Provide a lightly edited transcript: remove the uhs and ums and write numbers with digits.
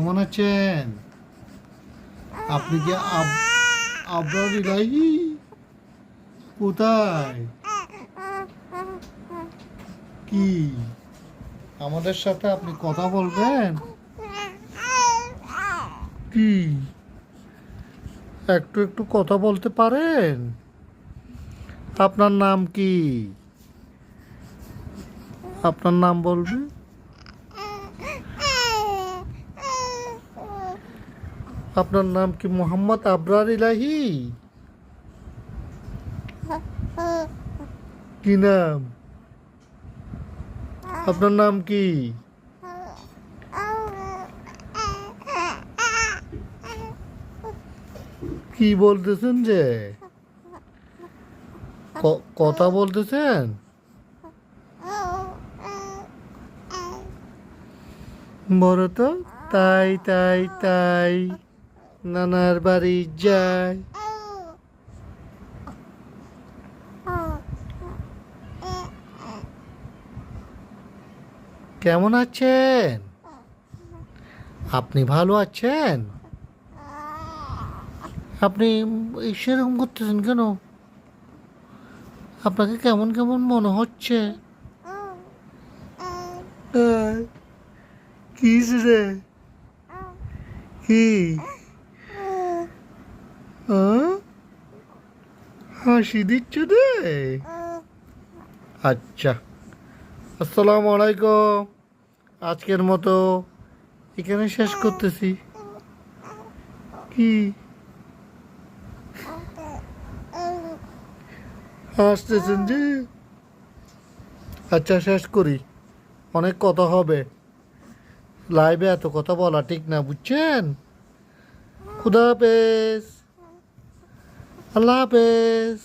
কেমন আছেন? আপনি কি আবরার ইলাহি? কোথায়? কি আমাদের সাথে আপনি কথা বলবেন? কি একটু একটু কথা বলতে পারেন? আপনার নাম কি? আপনার নাম বলবেন? আপনার নাম কি মোহাম্মদ আবরার ইলাহি? কি নাম? আপনার নাম কি? কি বলতেছেন যে? কথা বলতেছেন? বড় তো তাই তাই তাই নানার বাড়ি যায়। কেমন আছেন? আপনি ভালো আছেন? আপনি সেরকম করতেছেন কেন? আপনাকে কেমন কেমন মনে হচ্ছে? কি রে? কি? হাসি দিচ্ছ রে? আচ্ছা, আসসালামু আলাইকুম। আজকের মতো এখানে শেষ করতেছি। কি হাসতেছেন যে? আচ্ছা, শেষ করি। অনেক কথা হবে, লাইভে এত কথা বলা ঠিক না, বুঝছেন? খুদা হাফেজ। আল্লাহ হাফেজ।